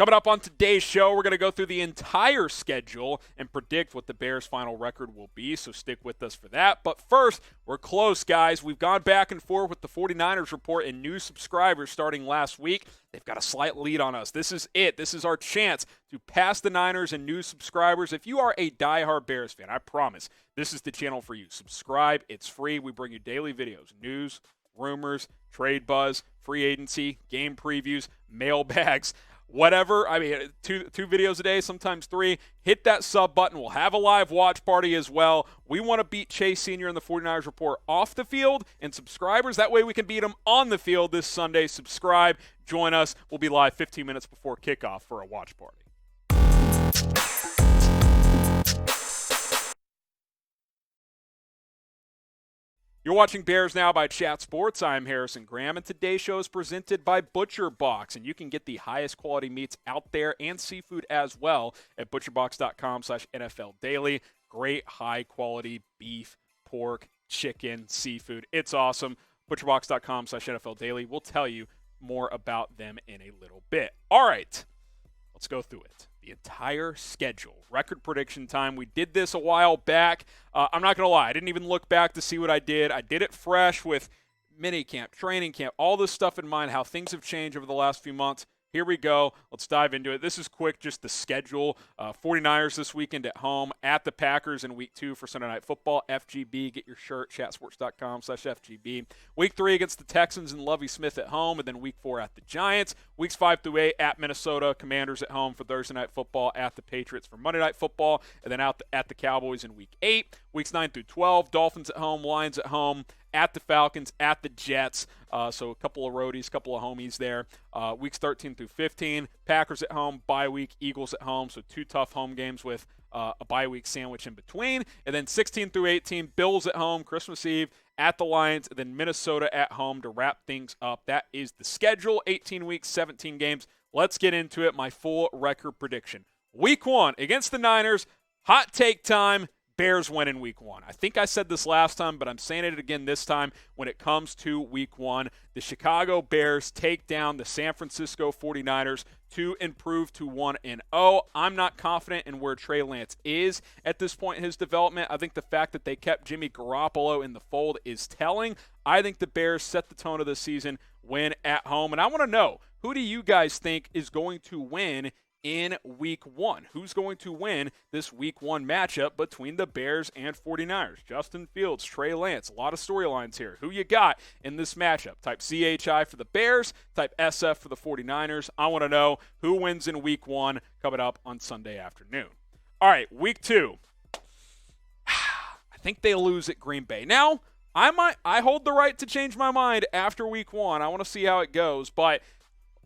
Coming up on today's show, we're going to go through the entire schedule and predict what the Bears' final record will be, so stick with us for that. But first, we're close, guys. We've gone back and forth with the 49ers report and new subscribers starting last week. They've got a slight lead on us. This is it. This is our chance to pass the Niners and new subscribers. If you are a diehard Bears fan, I promise this is the channel for you. Subscribe. It's free. We bring you daily videos, news, rumors, trade buzz, free agency, game previews, mailbags, whatever. I mean, two videos a day, sometimes 3. Hit that sub button. We'll have a live watch party as well. We want to beat Chase Sr. and the 49ers report off the field and subscribers. That way we can beat them on the field this Sunday. Subscribe. Join us. We'll be live 15 minutes before kickoff for a watch party. You're watching Bears Now by Chat Sports. I'm Harrison Graham, and today's show is presented by Butcher Box, and you can get the highest quality meats out there and seafood as well at butcherbox.com/NFL Daily. Great high-quality beef, pork, chicken, seafood. It's awesome. Butcherbox.com/NFL Daily. We'll tell you more about them in a little bit. All right, let's go through it. The entire schedule. Record prediction time. We did this a while back. I'm not going to lie. I didn't even look back to see what I did. I did it fresh with minicamp, training camp, all this stuff in mind, how things have changed over the last few months. Here we go. Let's dive into it. This is quick, just the schedule. 49ers this weekend at home, at the Packers in Week 2 for Sunday Night Football. FGB, get your shirt, chatsports.com/FGB. Week 3 against the Texans and Lovie Smith at home, and then Week 4 at the Giants. Weeks 5 through 8 at Minnesota, Commanders at home for Thursday Night Football, at the Patriots for Monday Night Football, and then out at the Cowboys in Week 8. Weeks 9 through 12, Dolphins at home, Lions at home, at the Falcons, at the Jets. So a couple of roadies, a couple of homies there. Weeks 13 through 15, Packers at home, bye week, Eagles at home. So 2 tough home games with a bye week sandwich in between. And then 16 through 18, Bills at home, Christmas Eve, at the Lions, and then Minnesota at home to wrap things up. That is the schedule. 18 weeks, 17 games. Let's get into it. My full record prediction. Week 1 against the Niners, hot take time. Bears win in Week 1. I think I said this last time, but I'm saying it again this time. When it comes to Week 1, the Chicago Bears take down the San Francisco 49ers to improve to 1-0. I'm not confident in where Trey Lance is at this point in his development. I think the fact that they kept Jimmy Garoppolo in the fold is telling. I think the Bears set the tone of the season, win at home. And I want to know, who do you guys think is going to win in Week 1? Who's going to win this Week 1 matchup between the Bears and 49ers? Justin Fields, Trey Lance, a lot of storylines here. Who you got in this matchup? Type CHI for the Bears, type SF for the 49ers. I want to know who wins in Week 1 coming up on Sunday afternoon. All right, Week 2. I think they lose at Green Bay. Now, I hold the right to change my mind after Week 1. I want to see how it goes, but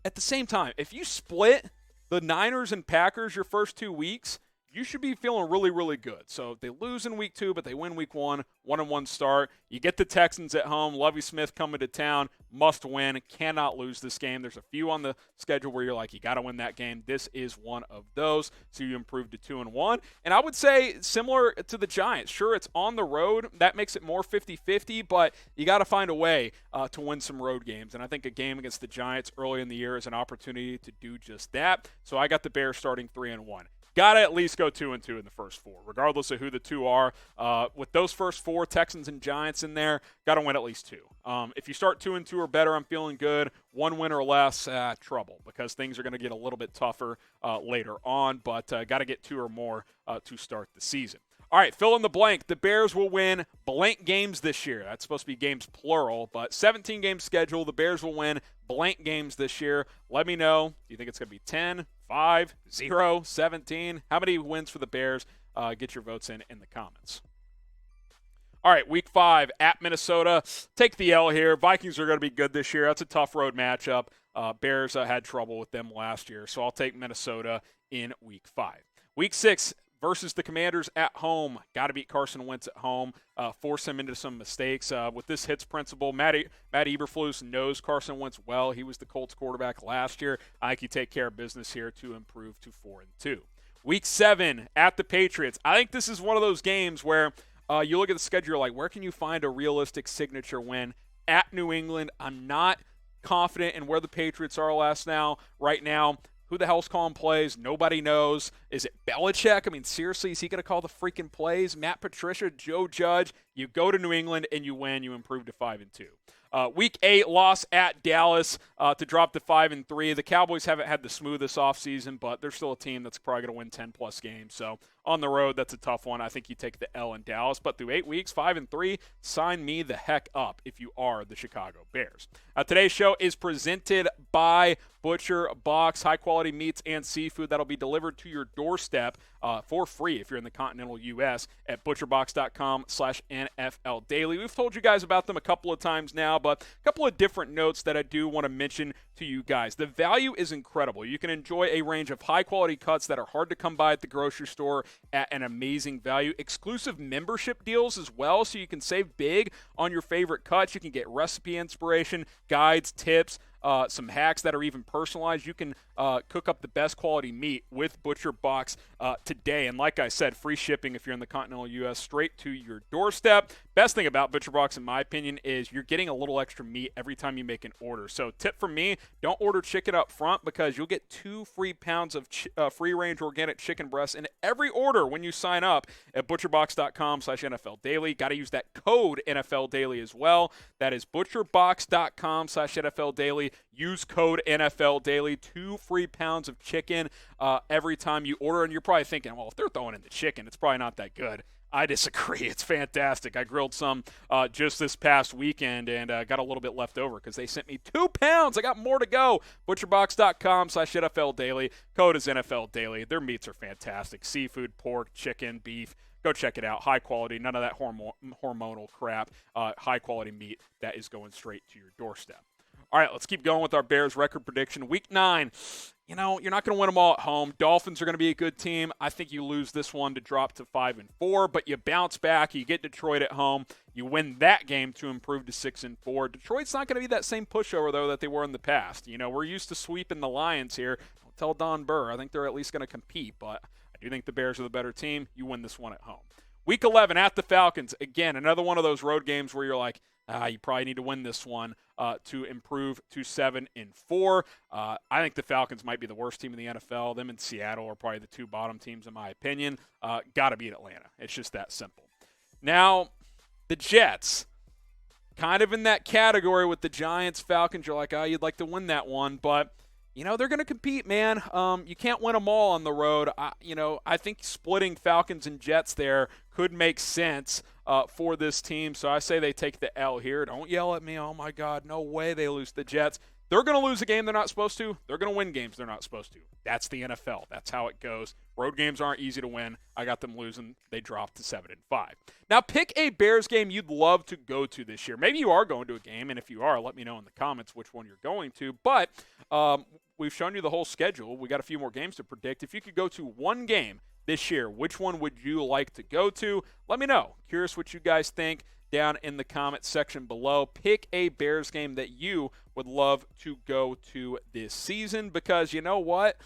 at the same time, if you split the Niners and Packers your first 2 weeks, you should be feeling really, really good. So they lose in Week 2, but they win Week 1, 1-1 start. You get the Texans at home. Lovie Smith coming to town. Must win. Cannot lose this game. There's a few on the schedule where you're like, you got to win that game. This is one of those. So you improve to 2-1. And I would say similar to the Giants. Sure, it's on the road. That makes it more 50-50, but you got to find a way to win some road games. And I think a game against the Giants early in the year is an opportunity to do just that. So I got the Bears starting 3-1. Got to at least go 2-2 in the first 4, regardless of who the 2 are. With those first 4, Texans and Giants in there, got to win at least 2. If you start 2-2 or better, I'm feeling good. 1 win or less, trouble, because things are going to get a little bit tougher later on. But got to get 2 or more to start the season. All right, fill in the blank. The Bears will win blank games this year. That's supposed to be games plural, but 17-game schedule. The Bears will win blank games this year. Let me know. Do you think it's going to be 10, 5, 0, 17? How many wins for the Bears? Get your votes in the comments. All right, Week 5 at Minnesota. Take the L here. Vikings are going to be good this year. That's a tough road matchup. Bears had trouble with them last year, so I'll take Minnesota in Week 5. Week 6 versus the Commanders at home. Got to beat Carson Wentz at home, force him into some mistakes. With this hits principle, Matt Eberflus knows Carson Wentz well. He was the Colts quarterback last year. I think he take care of business here to improve to 4-2. Week 7 at the Patriots. I think this is one of those games where you look at the schedule, like, where can you find a realistic signature win? At New England, I'm not confident in where the Patriots are right now. Who the hell's calling plays? Nobody knows. Is it Belichick? I mean, seriously, is he going to call the freaking plays? Matt Patricia, Joe Judge. You go to New England and you win. You improve to 5-2. Week 8 loss at Dallas to drop to 5-3. The Cowboys haven't had the smoothest offseason, but they're still a team that's probably going to win 10-plus games. So on the road, that's a tough one. I think you take the L in Dallas. But through 8 weeks, 5-3, sign me the heck up if you are the Chicago Bears. Today's show is presented by Butcher Box, high-quality meats and seafood that'll be delivered to your doorstep for free if you're in the continental U.S. at butcherbox.com/NFL Daily. We've told you guys about them a couple of times now, but a couple of different notes that I do want to mention to you guys. The value is incredible. You can enjoy a range of high-quality cuts that are hard to come by at the grocery store at an amazing value. Exclusive membership deals as well, so you can save big on your favorite cuts. You can get recipe inspiration, guides, tips, some hacks that are even personalized. You can cook up the best quality meat with Butcher Box today. And like I said, free shipping if you're in the continental U.S. straight to your doorstep. Best thing about Butcher Box, in my opinion, is you're getting a little extra meat every time you make an order. So tip from me, don't order chicken up front because you'll get 2 free pounds of free-range organic chicken breasts in every order when you sign up at butcherbox.com/NFL Daily. Got to use that code NFL Daily as well. That is butcherbox.com/NFL Daily. Use code NFL Daily. 2 free pounds of chicken every time you order. And you're probably thinking, well, if they're throwing in the chicken, it's probably not that good. I disagree. It's fantastic. I grilled some just this past weekend and got a little bit left over because they sent me 2 pounds. I got more to go. Butcherbox.com/NFL Daily. Code is NFL Daily. Their meats are fantastic. Seafood, pork, chicken, beef. Go check it out. High quality. None of that hormonal crap. High quality meat that is going straight to your doorstep. All right, let's keep going with our Bears record prediction. Week 9, you're not going to win them all at home. Dolphins are going to be a good team. I think you lose this one to drop to 5-4, but you bounce back. You get Detroit at home. You win that game to improve to 6-4. Detroit's not going to be that same pushover, though, that they were in the past. We're used to sweeping the Lions here. Don't tell Don Burr. I think they're at least going to compete, but I do think the Bears are the better team. You win this one at home. Week 11 at the Falcons. Again, another one of those road games where you're like, you probably need to win this one to improve to 7-4. I think the Falcons might be the worst team in the NFL. Them and Seattle are probably the 2 bottom teams in my opinion. Got to beat Atlanta. It's just that simple. Now, the Jets, kind of in that category with the Giants, Falcons. You're like, you'd like to win that one, but they're going to compete, man. You can't win them all on the road. I think splitting Falcons and Jets there could make sense for this team. So I say they take the L here. Don't yell at me. Oh, my God. No way they lose the Jets. They're going to lose a game they're not supposed to. They're going to win games they're not supposed to. That's the NFL. That's how it goes. Road games aren't easy to win. I got them losing. They dropped to 7-5. Now, pick a Bears game you'd love to go to this year. Maybe you are going to a game, and if you are, let me know in the comments which one you're going to. But we've shown you the whole schedule. We got a few more games to predict. If you could go to one game this year, which one would you like to go to? Let me know. Curious what you guys think down in the comments section below. Pick a Bears game that you would love to go to this season because you know what?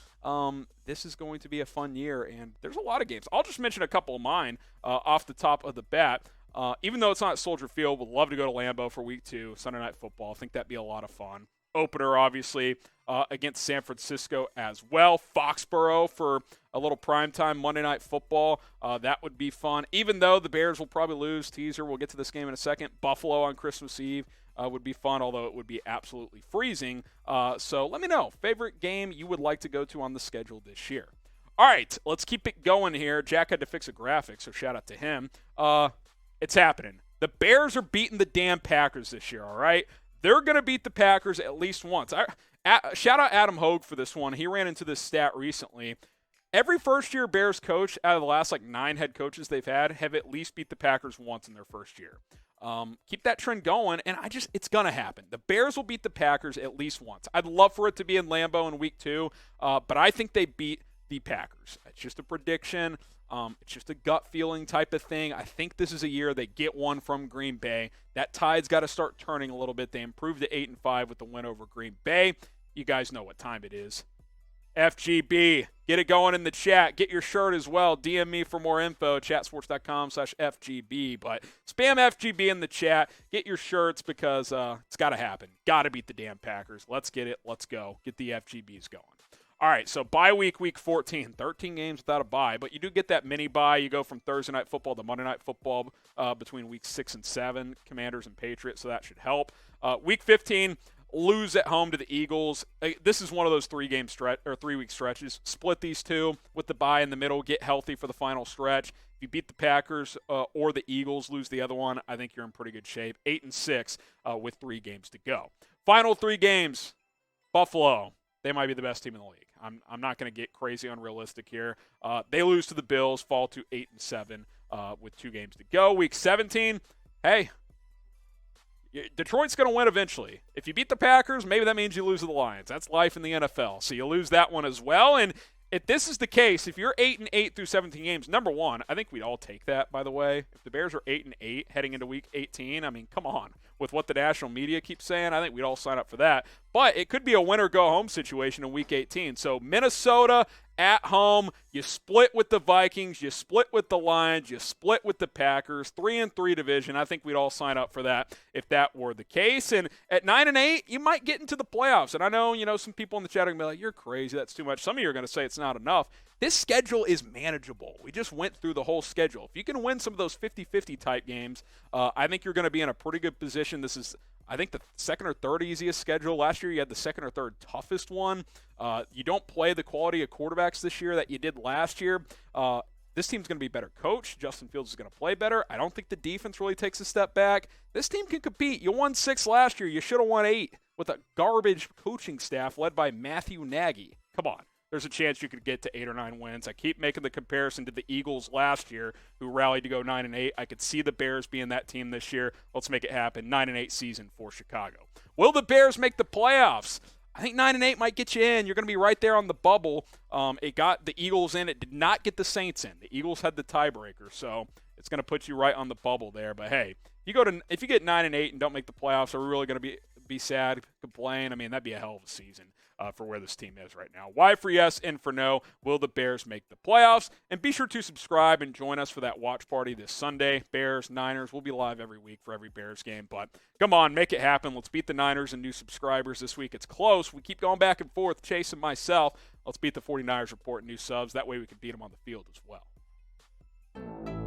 This is going to be a fun year, and there's a lot of games. I'll just mention a couple of mine off the top of the bat. Even though it's not at Soldier Field, would love to go to Lambeau for Week 2, Sunday Night Football. I think that'd be a lot of fun. Opener, obviously, against San Francisco as well. Foxborough for a little primetime Monday Night Football. That would be fun. Even though the Bears will probably lose. Teaser, we'll get to this game in a second. Buffalo on Christmas Eve would be fun, although it would be absolutely freezing. So let me know. Favorite game you would like to go to on the schedule this year. All right, let's keep it going here. Jack had to fix a graphic, so shout out to him. It's happening. The Bears are beating the damn Packers this year, all right? They're going to beat the Packers at least once. Shout out Adam Hogue for this one. He ran into this stat recently. Every first-year Bears coach out of the last 9 head coaches they've had have at least beat the Packers once in their first year. Keep that trend going, and it's going to happen. The Bears will beat the Packers at least once. I'd love for it to be in Lambeau in Week 2, but I think they beat the Packers. It's just a prediction. It's just a gut feeling type of thing. I think this is a year they get one from Green Bay. That tide's got to start turning a little bit. They improved to 8-5 with the win over Green Bay. You guys know what time it is. FGB. Get it going in the chat. Get your shirt as well. DM me for more info. Chatsports.com/FGB. But spam FGB in the chat. Get your shirts because it's got to happen. Got to beat the damn Packers. Let's get it. Let's go. Get the FGBs going. All right, so bye week, week 14, 13 games without a bye, but you do get that mini bye. You go from Thursday Night Football to Monday Night Football between weeks 6 and 7, Commanders and Patriots, so that should help. Week 15, lose at home to the Eagles. This is one of those 3-week stretches. Split these two with the bye in the middle, get healthy for the final stretch. If you beat the Packers or the Eagles, lose the other one, I think you're in pretty good shape. 8-6 with 3 games to go. Final 3 games, Buffalo. They might be the best team in the league. I'm not going to get crazy unrealistic here. They lose to the Bills, fall to 8-7 with 2 games to go. Week 17, hey, Detroit's going to win eventually. If you beat the Packers, maybe that means you lose to the Lions. That's life in the NFL. So you lose that one as well. And if this is the case, if you're 8-8 through 17 games, number one, I think we'd all take that, by the way. If the Bears are 8-8 heading into week 18, I mean, come on. With what the national media keeps saying, I think we'd all sign up for that. But it could be a win-or-go-home situation in week 18. So Minnesota at home, you split with the Vikings, you split with the Lions, you split with the Packers, 3-3 division. I think we'd all sign up for that if that were the case. And at 9-8, you might get into the playoffs. And I know, some people in the chat are going to be like, you're crazy, that's too much. Some of you are going to say it's not enough. This schedule is manageable. We just went through the whole schedule. If you can win some of those 50-50 type games, I think you're going to be in a pretty good position. This is, I think, the second or third easiest schedule. Last year you had the second or third toughest one. You don't play the quality of quarterbacks this year that you did last year. This team's going to be better coached. Justin Fields is going to play better. I don't think the defense really takes a step back. This team can compete. You won 6 last year. You should have won 8 with a garbage coaching staff led by Matthew Nagy. Come on. There's a chance you could get to 8 or 9 wins. I keep making the comparison to the Eagles last year, who rallied to go 9-8. I could see the Bears being that team this year. Let's make it happen. 9-8 season for Chicago. Will the Bears make the playoffs? I think 9-8 might get you in. You're going to be right there on the bubble. It got the Eagles in. It did not get the Saints in. The Eagles had the tiebreaker, so it's going to put you right on the bubble there. But hey, if you get 9-8 and don't make the playoffs, are we really going to be sad, complain? I mean, that'd be a hell of a season for where this team is right now. Y for yes, N for no. Will the Bears make the playoffs? And be sure to subscribe and join us for that watch party this Sunday. Bears, Niners. We'll be live every week for every Bears game. But come on, make it happen. Let's beat the Niners and new subscribers this week. It's close. We keep going back and forth, Chase and myself. Let's beat the 49ers report and new subs. That way we can beat them on the field as well.